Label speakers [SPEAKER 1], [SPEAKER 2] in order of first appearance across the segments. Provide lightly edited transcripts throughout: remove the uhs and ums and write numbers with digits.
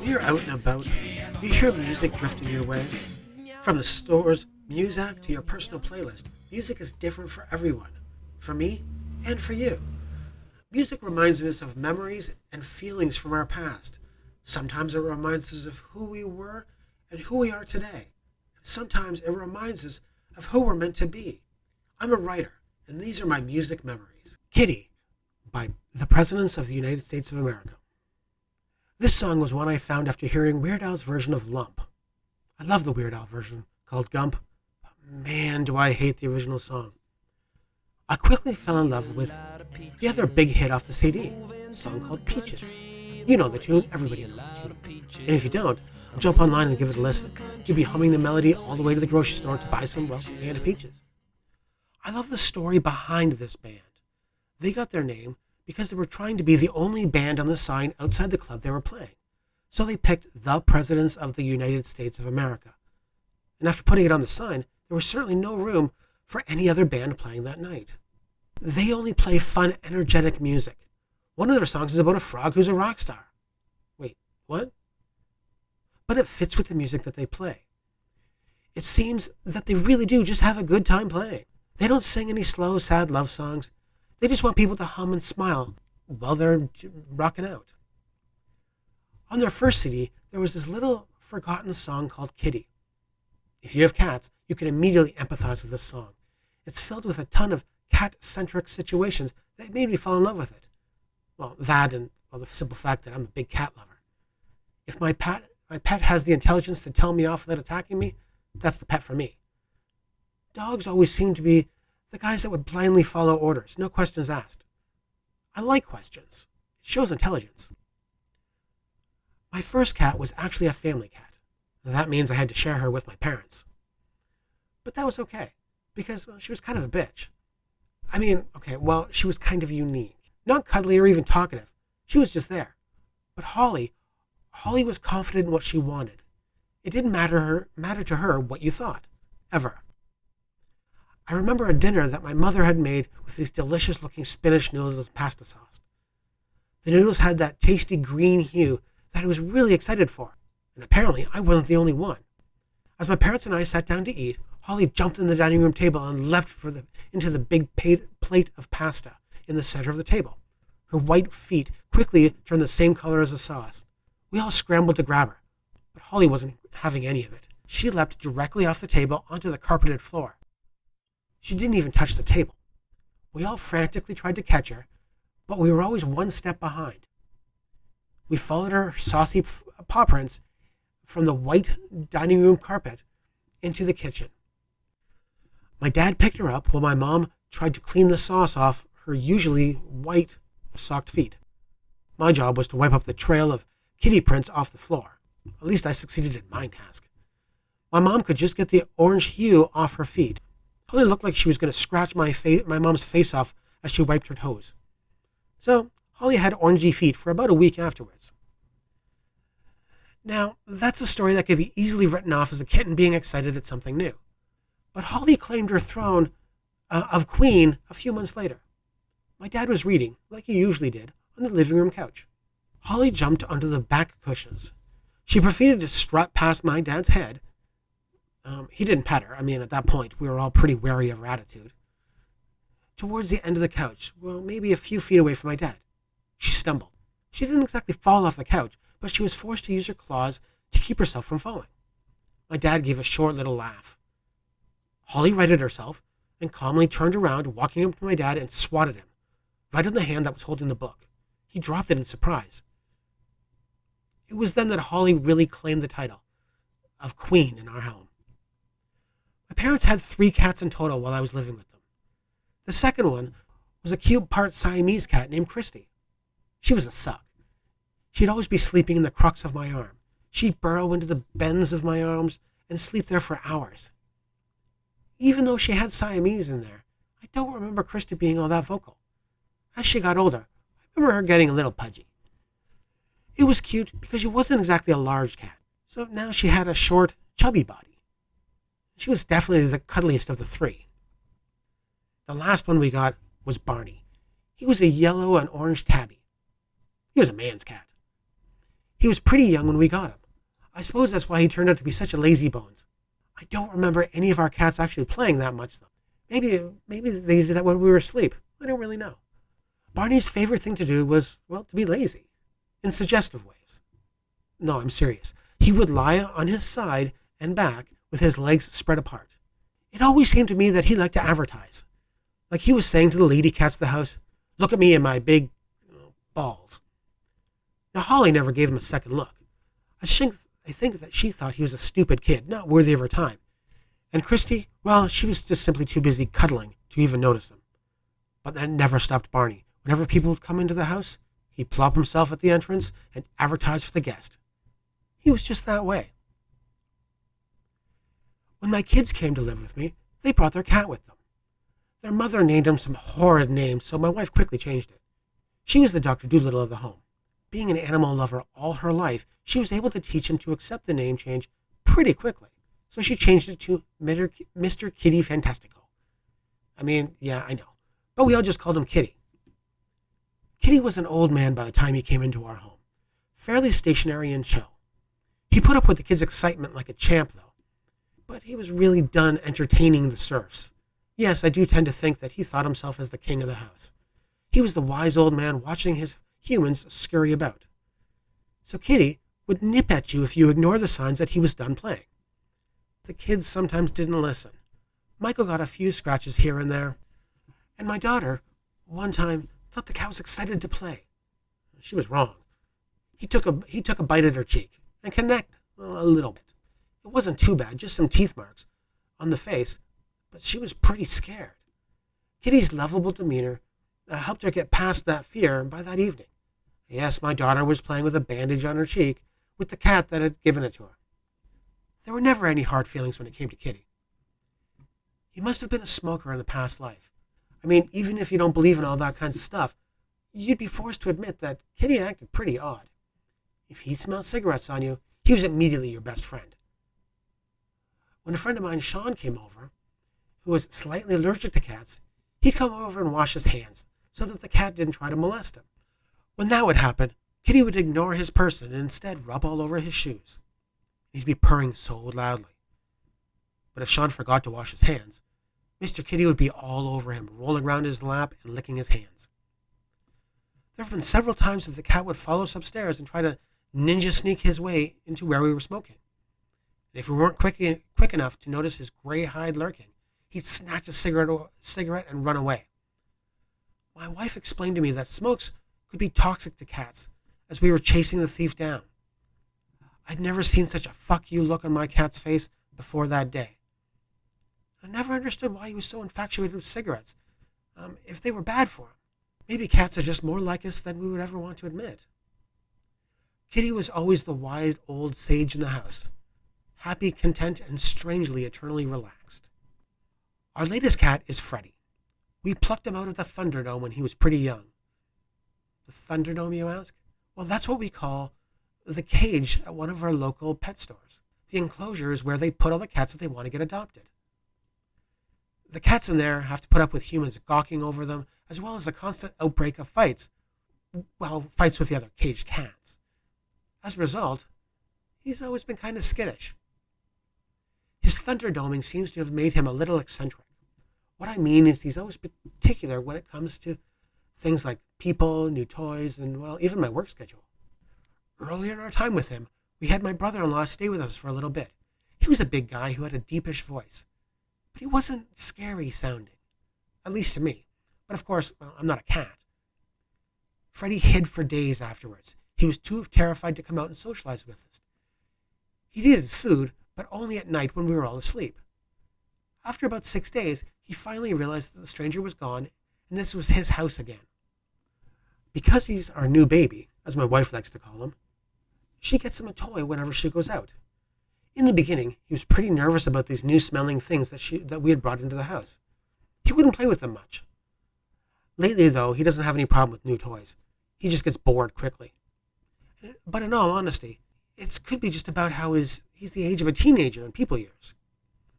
[SPEAKER 1] When you're out and about, you hear music drifting your way. From the store's music to your personal playlist, music is different for everyone. For me, and for you. Music reminds us of memories and feelings from our past. Sometimes it reminds us of who we were and who we are today. And sometimes it reminds us of who we're meant to be. I'm a writer, and these are my music memories. Kitty, by the Presidents of the United States of America. This song was one I found after hearing Weird Al's version of Lump. I love the Weird Al version, called Gump, but man, do I hate the original song. I quickly fell in love with the other big hit off the CD, a song called Peaches. You know the tune, everybody knows the tune. And if you don't, jump online and give it a listen. You'll be humming the melody all the way to the grocery store to buy some, can of peaches. I love the story behind this band. They got their name because they were trying to be the only band on the sign outside the club they were playing. So they picked the Presidents of the United States of America. And after putting it on the sign, there was certainly no room for any other band playing that night. They only play fun, energetic music. One of their songs is about a frog who's a rock star. Wait, what? But it fits with the music that they play. It seems that they really do just have a good time playing. They don't sing any slow, sad love songs. They just want people to hum and smile while they're rocking out. On their first CD, there was this little forgotten song called Kitty. If you have cats, you can immediately empathize with this song. It's filled with a ton of cat-centric situations that made me fall in love with it. Well, that and the simple fact that I'm a big cat lover. If my pet has the intelligence to tell me off without attacking me, that's the pet for me. Dogs always seem to be the guys that would blindly follow orders, no questions asked. I like questions. It shows intelligence. My first cat was actually a family cat. That means I had to share her with my parents. But that was okay, because she was kind of a bitch. She was kind of unique. Not cuddly or even talkative. She was just there. But Holly was confident in what she wanted. It didn't matter to her what you thought, ever. I remember a dinner that my mother had made with these delicious-looking spinach noodles and pasta sauce. The noodles had that tasty green hue that I was really excited for, and apparently I wasn't the only one. As my parents and I sat down to eat, Holly jumped in the dining room table and leapt into the big plate of pasta in the center of the table. Her white feet quickly turned the same color as the sauce. We all scrambled to grab her, but Holly wasn't having any of it. She leapt directly off the table onto the carpeted floor. She didn't even touch the table. We all frantically tried to catch her, but we were always one step behind. We followed her saucy paw prints from the white dining room carpet into the kitchen. My dad picked her up while my mom tried to clean the sauce off her usually white socked feet. My job was to wipe up the trail of kitty prints off the floor. At least I succeeded in my task. My mom could just get the orange hue off her feet. Holly looked like she was going to scratch my mom's face off as she wiped her toes. So Holly had orangey feet for about a week afterwards. Now, that's a story that could be easily written off as a kitten being excited at something new. But Holly claimed her throne of queen a few months later. My dad was reading, like he usually did, on the living room couch. Holly jumped onto the back cushions. She proceeded to strut past my dad's head. He didn't pet her. At that point, we were all pretty wary of her attitude. Towards the end of the couch, maybe a few feet away from my dad. She stumbled. She didn't exactly fall off the couch, but she was forced to use her claws to keep herself from falling. My dad gave a short little laugh. Holly righted herself and calmly turned around, walking up to my dad and swatted him, right on the hand that was holding the book. He dropped it in surprise. It was then that Holly really claimed the title of queen in our home. My parents had 3 cats in total while I was living with them. The second one was a cute part Siamese cat named Christy. She was a suck. She'd always be sleeping in the crux of my arm. She'd burrow into the bends of my arms and sleep there for hours. Even though she had Siamese in there, I don't remember Christy being all that vocal. As she got older, I remember her getting a little pudgy. It was cute because she wasn't exactly a large cat, so now she had a short, chubby body. She was definitely the cuddliest of the 3. The last one we got was Barney. He was a yellow and orange tabby. He was a man's cat. He was pretty young when we got him. I suppose that's why he turned out to be such a lazy bones. I don't remember any of our cats actually playing that much, though. Maybe they did that when we were asleep. I don't really know. Barney's favorite thing to do was, well, to be lazy. In suggestive ways. No, I'm serious. He would lie on his side and back with his legs spread apart. It always seemed to me that he liked to advertise. Like he was saying to the lady cats of the house, "Look at me and my big balls." Now, Holly never gave him a second look. I think that she thought he was a stupid kid, not worthy of her time. And Christy, well, she was just simply too busy cuddling to even notice him. But that never stopped Barney. Whenever people would come into the house, he'd plop himself at the entrance and advertise for the guest. He was just that way. When my kids came to live with me, they brought their cat with them. Their mother named him some horrid name, so my wife quickly changed it. She was the Dr. Dolittle of the home. Being an animal lover all her life, she was able to teach him to accept the name change pretty quickly, so she changed it to Mr. Kitty Fantastico. I mean, yeah, I know, but we all just called him Kitty. Kitty was an old man by the time he came into our home, fairly stationary and chill. He put up with the kids' excitement like a champ, though, but he was really done entertaining the serfs. Yes, I do tend to think that he thought himself as the king of the house. He was the wise old man watching his humans scurry about. So Kitty would nip at you if you ignored the signs that he was done playing. The kids sometimes didn't listen. Michael got a few scratches here and there, and my daughter, one time, thought the cat was excited to play. She was wrong. He took a bite at her cheek and connected a little bit. It wasn't too bad, just some teeth marks on the face, but she was pretty scared. Kitty's lovable demeanor helped her get past that fear, and by that evening, yes, my daughter was playing with a bandage on her cheek with the cat that had given it to her. There were never any hard feelings when it came to Kitty. He must have been a smoker in the past life. I mean, even if you don't believe in all that kinds of stuff, you'd be forced to admit that Kitty acted pretty odd. If he smelled cigarettes on you, he was immediately your best friend. When a friend of mine, Sean, came over, who was slightly allergic to cats, he'd come over and wash his hands so that the cat didn't try to molest him. When that would happen, Kitty would ignore his person and instead rub all over his shoes. He'd be purring so loudly. But if Sean forgot to wash his hands, Mr. Kitty would be all over him, rolling around his lap and licking his hands. There have been several times that the cat would follow us upstairs and try to ninja sneak his way into where we were smoking. And if we weren't quick enough to notice his gray hide lurking, he'd snatch a cigarette and run away. My wife explained to me that smokes could be toxic to cats as we were chasing the thief down. I'd never seen such a fuck you look on my cat's face before that day. I never understood why he was so infatuated with cigarettes, if they were bad for him. Maybe cats are just more like us than we would ever want to admit. Kitty was always the wise old sage in the house, happy, content, and strangely eternally relaxed. Our latest cat is Freddie. We plucked him out of the Thunderdome when he was pretty young. The Thunderdome, you ask? Well, that's what we call the cage at one of our local pet stores. The enclosure is where they put all the cats that they want to get adopted. The cats in there have to put up with humans gawking over them, as well as a constant outbreak of fights. Well, fights with the other caged cats. As a result, he's always been kind of skittish. His Thunderdoming seems to have made him a little eccentric. What I mean is he's always particular when it comes to things like people, new toys, and, well, even my work schedule. Earlier in our time with him, we had my brother-in-law stay with us for a little bit. He was a big guy who had a deepish voice, but he wasn't scary sounding, at least to me. But of course, well, I'm not a cat. Freddie hid for days afterwards. He was too terrified to come out and socialize with us. He'd eat his food, but only at night when we were all asleep. After about 6 days, he finally realized that the stranger was gone, and this was his house again. Because he's our new baby, as my wife likes to call him, she gets him a toy whenever she goes out. In the beginning, he was pretty nervous about these new-smelling things that we had brought into the house. He wouldn't play with them much. Lately, though, he doesn't have any problem with new toys. He just gets bored quickly. But in all honesty, it could be just about how he's the age of a teenager in people years.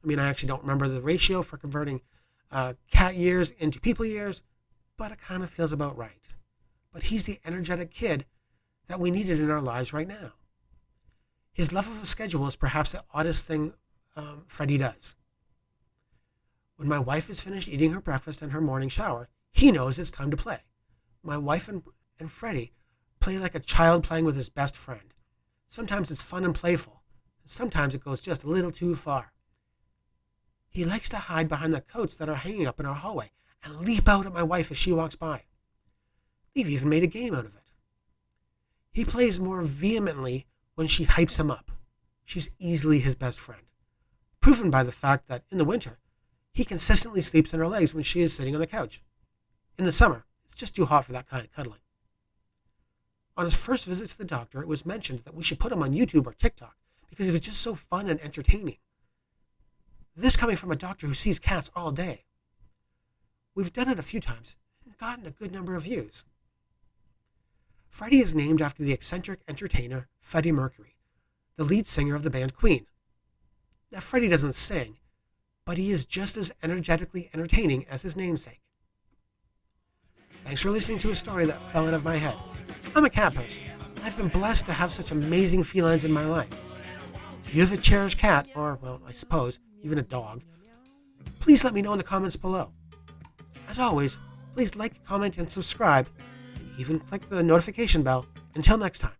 [SPEAKER 1] I mean, I actually don't remember the ratio for converting cat years into people years, but it kind of feels about right. But he's the energetic kid that we needed in our lives right now. His love of a schedule is perhaps the oddest thing Freddie does. When my wife is finished eating her breakfast and her morning shower, he knows it's time to play. My wife and Freddie play like a child playing with his best friend. Sometimes it's fun and playful, and sometimes it goes just a little too far. He likes to hide behind the coats that are hanging up in our hallway and leap out at my wife as she walks by. We've even made a game out of it. He plays more vehemently when she hypes him up. She's easily his best friend, proven by the fact that in the winter, he consistently sleeps in her legs when she is sitting on the couch. In the summer, it's just too hot for that kind of cuddling. On his first visit to the doctor, it was mentioned that we should put him on YouTube or TikTok because he was just so fun and entertaining. This coming from a doctor who sees cats all day. We've done it a few times and gotten a good number of views. Freddie is named after the eccentric entertainer Freddie Mercury, the lead singer of the band Queen. Now, Freddie doesn't sing, but he is just as energetically entertaining as his namesake. Thanks for listening to a story that fell out of my head. I'm a cat person. I've been blessed to have such amazing felines in my life. If you have a cherished cat, or, well, I suppose, even a dog, please let me know in the comments below. As always, please like, comment, and subscribe, and even click the notification bell. Until next time.